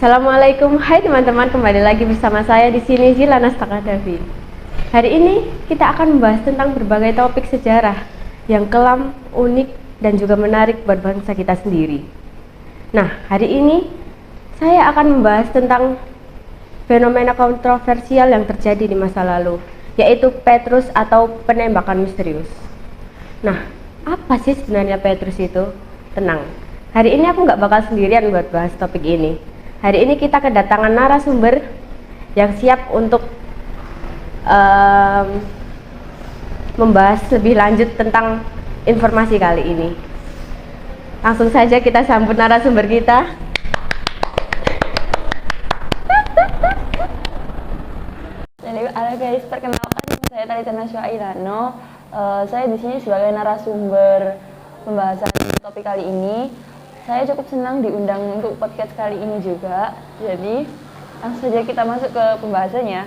Assalamualaikum, hai teman-teman, kembali lagi bersama saya di sini Zilanas Takadavi. Hari ini kita akan membahas tentang berbagai topik sejarah yang kelam, unik, dan juga menarik buat bangsa kita sendiri. Nah, hari ini saya akan membahas tentang fenomena kontroversial yang terjadi di masa lalu, yaitu Petrus atau penembakan misterius. Nah, apa sih sebenarnya Petrus itu? Tenang, hari ini aku nggak bakal sendirian buat bahas topik ini. Hari ini kita kedatangan narasumber yang siap untuk membahas lebih lanjut tentang informasi kali ini. Langsung saja kita sambut narasumber kita. Halo guys, perkenalkan saya Talita Nasya Ilano. Saya di sini sebagai narasumber pembahasan topik kali ini. Saya cukup senang diundang untuk podcast kali ini juga. Jadi langsung saja kita masuk ke pembahasannya.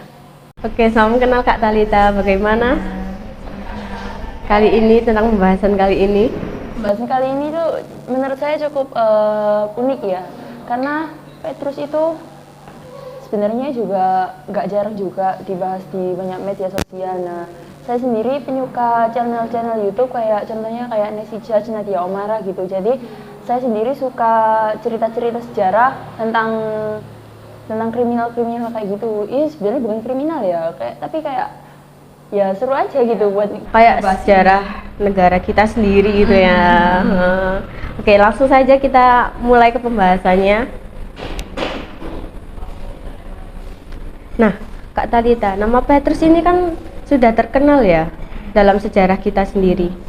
Oke, salam kenal Kak Talita. Bagaimana kali ini tentang pembahasan kali ini? Pembahasan kali ini tuh menurut saya cukup unik ya. Karena Petrus itu sebenarnya juga nggak jarang juga dibahas di banyak media sosial. Nah, saya sendiri penyuka channel-channel YouTube kayak contohnya kayak Nancy Judge, Nadia Omara gitu. Jadi saya sendiri suka cerita-cerita sejarah tentang kriminal-kriminal kayak gitu. Ini sebenarnya bukan kriminal ya, tapi kayak ya seru aja gitu buat kayak sejarah negara kita sendiri gitu ya. Oke, langsung saja kita mulai ke pembahasannya. Nah, Kak Talita, nama Petrus ini kan sudah terkenal ya dalam sejarah kita sendiri.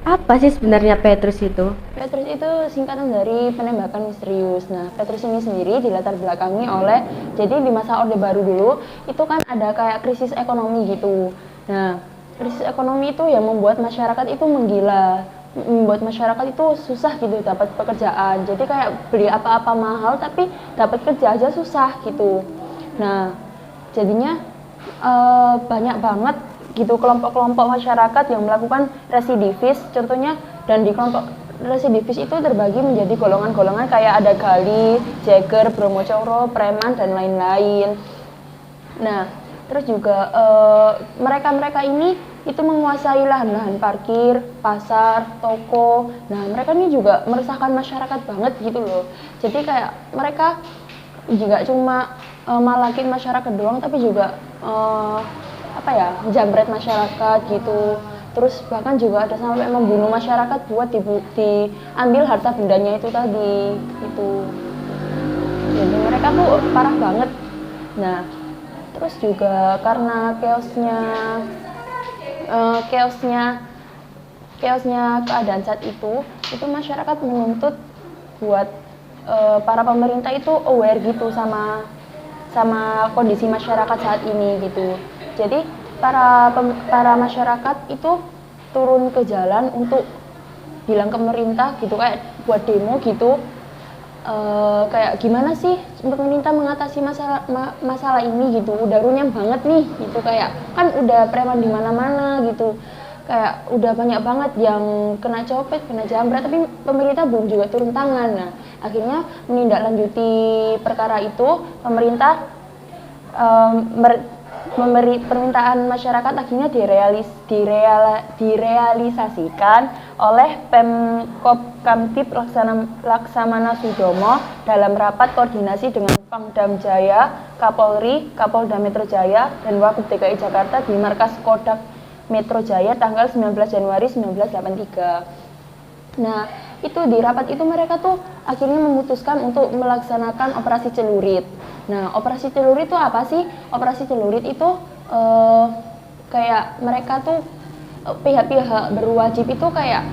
Apa sih sebenarnya Petrus itu? Petrus itu singkatan dari penembakan misterius. Nah, Petrus ini sendiri dilatar belakangi oleh, jadi di masa Orde Baru dulu itu kan ada kayak krisis ekonomi gitu. Nah, krisis ekonomi itu yang membuat masyarakat itu menggila, membuat masyarakat itu susah gitu dapat pekerjaan. Jadi kayak beli apa-apa mahal tapi dapat kerja aja susah gitu. Nah, jadinya banyak banget gitu kelompok-kelompok masyarakat yang melakukan residivis contohnya, dan di kelompok residivis itu terbagi menjadi golongan-golongan kayak ada gali, jeger, bromocoro, preman, dan lain-lain. Nah, terus juga mereka-mereka ini itu menguasai lahan-lahan parkir, pasar, toko. Nah, mereka ini juga meresahkan masyarakat banget gitu loh. Jadi kayak mereka juga cuma malakin masyarakat doang, tapi juga jambret masyarakat gitu. Terus bahkan juga ada sampai membunuh masyarakat buat diambil harta bendanya itu tadi gitu. Jadi mereka tuh parah banget. Nah, terus juga karena chaosnya keadaan saat itu masyarakat menuntut buat para pemerintah itu aware gitu sama kondisi masyarakat saat ini gitu. Jadi para masyarakat itu turun ke jalan untuk bilang ke pemerintah gitu, kayak buat demo gitu. Kayak gimana sih pemerintah mengatasi masalah ini gitu, udah runyam banget nih gitu, kayak kan udah preman di mana-mana gitu, kayak udah banyak banget yang kena copet, kena jambret, tapi pemerintah belum juga turun tangan. Nah, akhirnya menindaklanjuti perkara itu, pemerintah memberi permintaan masyarakat akhirnya direalisasikan oleh Pemkop Kamtib Laksamana Sudomo dalam rapat koordinasi dengan Pangdam Jaya, Kapolri, Kapolda Metro Jaya, dan Wagub DKI Jakarta di markas Kodak Metro Jaya tanggal 19 Januari 1983. Nah, itu di rapat itu mereka tuh akhirnya memutuskan untuk melaksanakan operasi celurit. Nah, operasi celurit itu apa sih? Operasi celurit itu kayak mereka tuh pihak-pihak berwajib itu kayak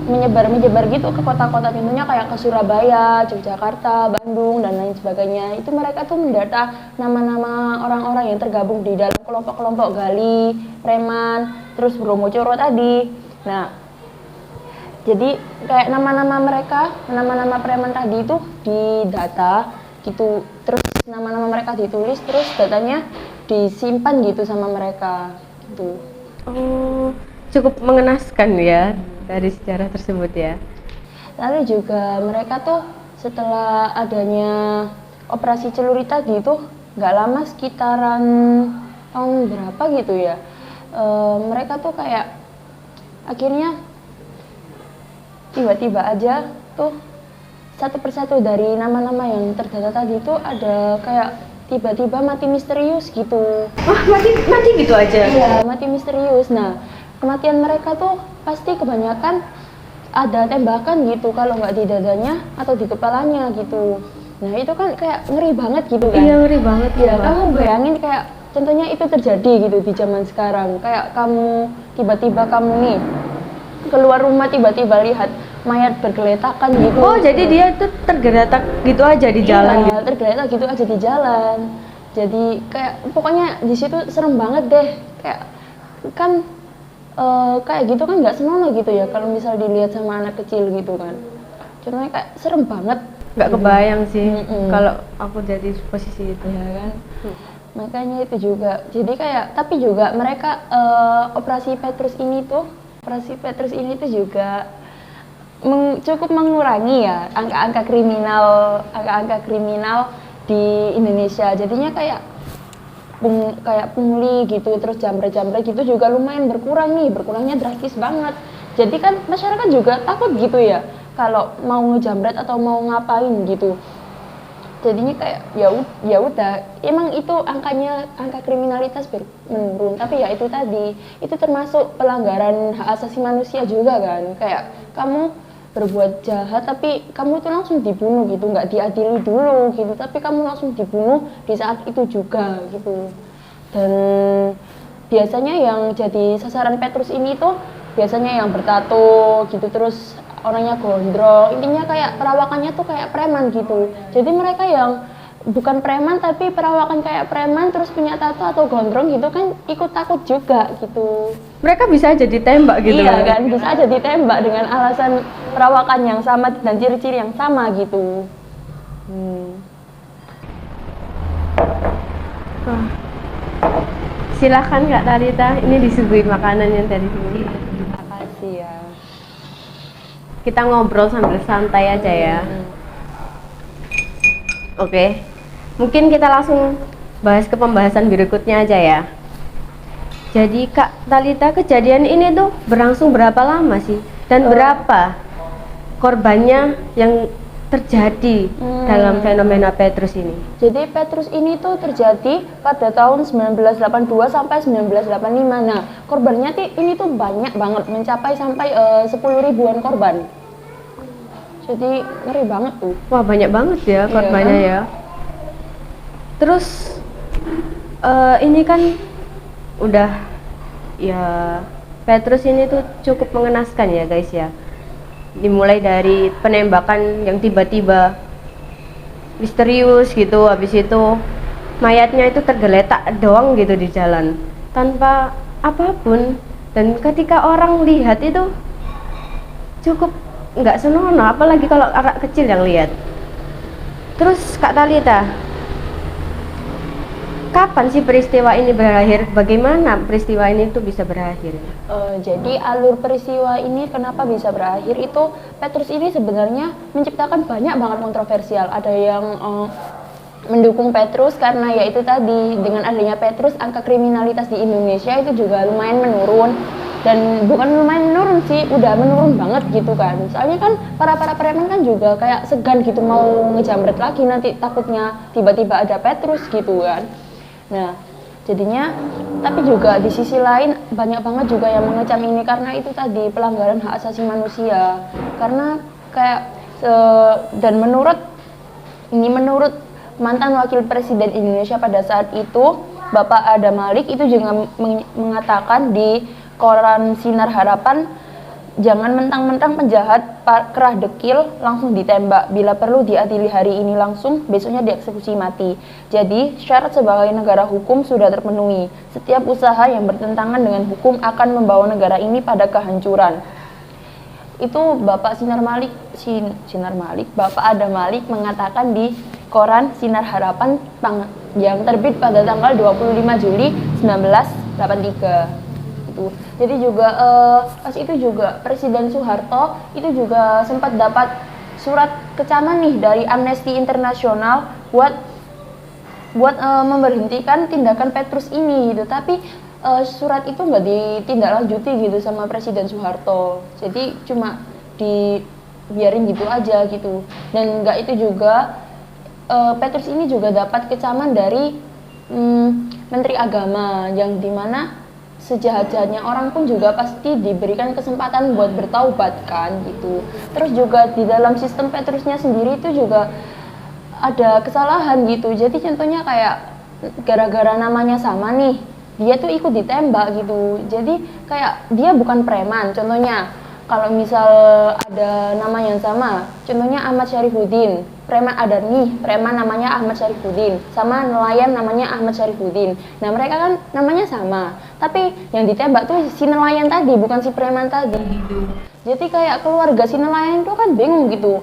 menyebar gitu ke kota-kota, tentunya kayak ke Surabaya, Yogyakarta, Bandung, dan lain sebagainya. Itu mereka tuh mendata nama-nama orang-orang yang tergabung di dalam kelompok-kelompok gali, preman, terus bromocoro tadi. Nah, jadi kayak nama-nama preman tadi itu didata gitu, terus nama-nama mereka ditulis, terus datanya disimpan gitu sama mereka gitu. Oh, cukup mengenaskan ya dari sejarah tersebut ya. Lalu juga mereka tuh setelah adanya operasi celuri tadi itu nggak lama, sekitaran tahun berapa gitu ya, mereka tuh kayak akhirnya tiba-tiba aja tuh satu persatu dari nama-nama yang terdata tadi itu ada kayak tiba-tiba mati misterius gitu. Wah, mati gitu aja. Iya, mati misterius. Nah, kematian mereka tuh pasti kebanyakan ada tembakan gitu, kalau nggak di dadanya atau di kepalanya gitu. Nah, itu kan kayak ngeri banget gitu kan. Iya, ngeri banget Ya, ya. kamu bayangin kayak contohnya itu terjadi gitu di zaman sekarang. Kayak kamu tiba-tiba kamu nih keluar rumah tiba-tiba lihat mayat bergeletakan gitu. Oh, jadi dia tuh tergeletak gitu aja di jalan gitu. Iya, tergeletak gitu aja di jalan. Jadi kayak pokoknya di situ serem banget deh. Kayak kan kayak gitu kan nggak senonoh gitu ya kalau misal dilihat sama anak kecil gitu kan. Contohnya kayak serem banget. Nggak kebayang sih Mm-mm. kalau aku jadi posisi itu. Ya kan. Makanya itu juga. Jadi kayak tapi juga mereka operasi Petrus ini tuh juga cukup mengurangi ya angka-angka kriminal di Indonesia. Jadinya kayak pungli gitu, terus jambret-jambret gitu juga lumayan berkurangnya drastis banget. Jadi kan masyarakat juga takut gitu ya kalau mau ngejambret atau mau ngapain gitu. Jadinya kayak ya udah, emang itu angka kriminalitas menurun, tapi ya itu tadi, itu termasuk pelanggaran hak asasi manusia juga kan. Kayak kamu berbuat jahat tapi kamu tuh langsung dibunuh gitu, nggak diadili dulu gitu, tapi kamu langsung dibunuh di saat itu juga gitu. Dan biasanya yang jadi sasaran Petrus ini tuh biasanya yang bertato gitu, terus orangnya gondrong, intinya kayak perawakannya tuh kayak preman gitu. Jadi mereka yang bukan preman tapi perawakan kayak preman terus punya tato atau gondrong gitu kan ikut takut juga gitu. Mereka bisa aja ditembak gitu. Iya kan, bisa aja ditembak dengan alasan perawakan yang sama dan ciri-ciri yang sama gitu. Wah. Silakan Kak Talita, ini disuguhi makanan yang dari sini. Makasih ya. Kita ngobrol sambil santai aja ya. Oke. Mungkin kita langsung bahas ke pembahasan berikutnya aja ya. Jadi Kak Talita, kejadian ini tuh berlangsung berapa lama sih? Dan berapa korbannya yang terjadi dalam fenomena Petrus ini? Jadi Petrus ini tuh terjadi pada tahun 1982 sampai 1985. Nah, korbannya ini tuh banyak banget, mencapai sampai 10 ribuan korban. Jadi ngeri banget tuh. Wah, banyak banget ya korbannya ya. Terus ini kan udah ya, Petrus ini tuh cukup mengenaskan ya guys ya. Dimulai dari penembakan yang tiba-tiba misterius gitu, habis itu mayatnya itu tergeletak doang gitu di jalan tanpa apapun, dan ketika orang lihat itu cukup nggak senonoh, apalagi kalau anak kecil yang lihat. Terus Kak Talita, kapan sih peristiwa ini berakhir? Bagaimana peristiwa ini tuh bisa berakhir? Jadi alur peristiwa ini kenapa bisa berakhir itu, Petrus ini sebenarnya menciptakan banyak banget kontroversial. Ada yang mendukung Petrus karena ya itu tadi, dengan adanya Petrus angka kriminalitas di Indonesia itu juga lumayan menurun. Dan bukan lumayan menurun sih, udah menurun banget gitu kan. Soalnya kan para preman kan juga kayak segan gitu mau ngejamret lagi, nanti takutnya tiba-tiba ada Petrus gitu kan. Nah, jadinya, tapi juga di sisi lain banyak banget juga yang mengecam ini karena itu tadi pelanggaran hak asasi manusia. Karena kayak dan menurut mantan wakil presiden Indonesia pada saat itu, Bapak Adam Malik itu juga mengatakan di koran Sinar Harapan, jangan mentang-mentang penjahat kerah dekil langsung ditembak, bila perlu diadili hari ini langsung, besoknya dieksekusi mati. Jadi syarat sebagai negara hukum sudah terpenuhi. Setiap usaha yang bertentangan dengan hukum akan membawa negara ini pada kehancuran. Itu Bapak Bapak Adam Malik mengatakan di koran Sinar Harapan yang terbit pada tanggal 25 Juli 1983. Jadi juga pas itu juga Presiden Soeharto itu juga sempat dapat surat kecaman nih dari Amnesty Internasional buat memberhentikan tindakan Petrus ini gitu. Tapi surat itu nggak ditindaklanjuti gitu sama Presiden Soeharto. Jadi cuma dibiarin gitu aja gitu. Dan nggak itu juga, Petrus ini juga dapat kecaman dari Menteri Agama, yang dimana sejahat-jahatnya orang pun juga pasti diberikan kesempatan buat bertaubat kan gitu. Terus juga di dalam sistem Petrusnya sendiri itu juga ada kesalahan gitu. Jadi contohnya kayak gara-gara namanya sama nih, dia tuh ikut ditembak gitu. Jadi kayak dia bukan preman. Contohnya kalau misal ada nama yang sama, contohnya Ahmad Syarifuddin, preman ada nih, preman namanya Ahmad Syarifuddin, sama nelayan namanya Ahmad Syarifuddin. Nah mereka kan namanya sama, tapi yang ditembak tuh si nelayan tadi, bukan si preman tadi gitu. Jadi kayak keluarga si nelayan itu kan bingung gitu.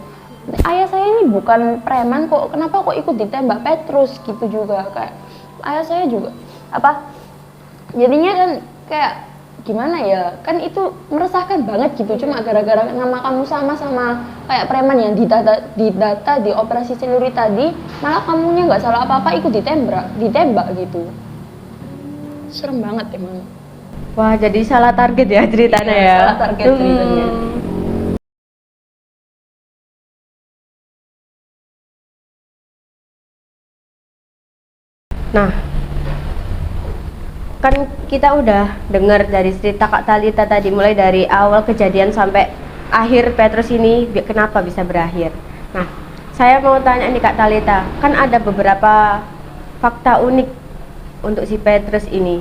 Ayah saya ini bukan preman kok, kenapa kok ikut ditembak Petrus gitu juga. Kayak ayah saya juga jadinya kan kayak gimana ya, kan itu meresahkan banget gitu. Cuma gara-gara nama kamu sama kayak preman yang didata di operasi celuri tadi, malah kamunya nggak salah apa-apa ikut ditembak gitu. Serem banget emang. Wah, jadi salah target ya ceritanya ya. Salah target ceritanya. Nah, kan kita udah dengar dari cerita Kak Thalita tadi, mulai dari awal kejadian sampai akhir Petrus ini kenapa bisa berakhir. Nah, saya mau tanya nih Kak Thalita, kan ada beberapa fakta unik untuk si Petrus ini.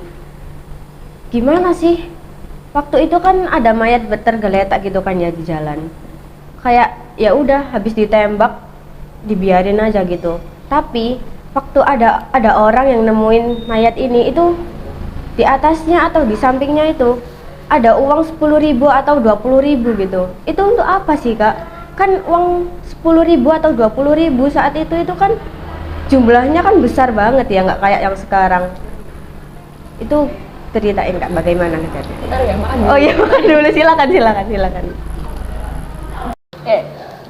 Gimana sih? Waktu itu kan ada mayat tergeletak gitu kan ya di jalan. Kayak ya udah habis ditembak dibiarin aja gitu. Tapi waktu ada orang yang nemuin mayat ini, itu di atasnya atau di sampingnya itu ada uang 10.000 atau 20.000 gitu. Itu untuk apa sih Kak? Kan uang 10.000 atau 20.000 saat itu kan jumlahnya kan besar banget ya, nggak kayak yang sekarang. Itu ceritain Kak bagaimana kejadiannya. Bentar ya, makan dulu. Oh iya, makan dulu, silakan.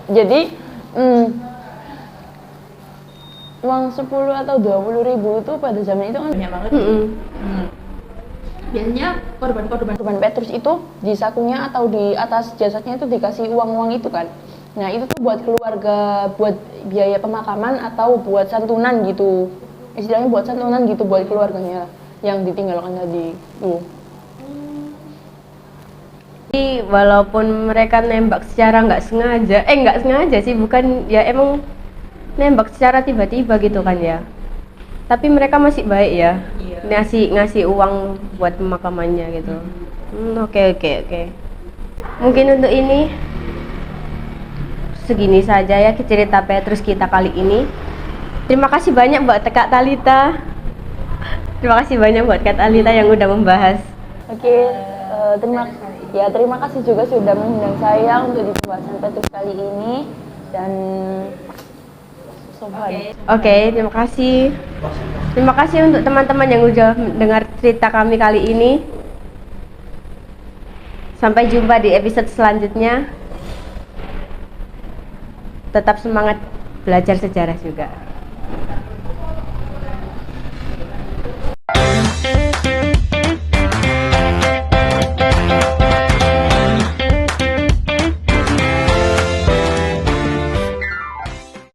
Jadi uang 10 atau 20.000 itu pada zaman itu kan banyak banget. Biasanya korban Petrus itu di sakunya atau di atas jasadnya itu dikasih uang-uang itu kan. Nah itu tuh buat keluarga, buat biaya pemakaman atau buat santunan gitu. Istilahnya buat santunan gitu buat keluarganya yang ditinggalkan tadi tuh. Jadi walaupun mereka nembak secara nggak sengaja sih, bukan ya, emang nembak secara tiba-tiba gitu kan ya. Tapi mereka masih baik ya, ngasih uang buat pemakamannya gitu. Oke. Mungkin untuk ini segini saja ya cerita Petrus kita kali ini. Terima kasih banyak buat Kak Thalita. Terima kasih banyak buat Kak Thalita yang udah membahas. Oke, terima kasih juga sudah mengundang saya untuk di pembahasan Petrus kali ini. Dan Oke, terima kasih. Terima kasih untuk teman-teman yang udah dengar cerita kami kali ini. Sampai jumpa di episode selanjutnya. Tetap semangat belajar sejarah juga.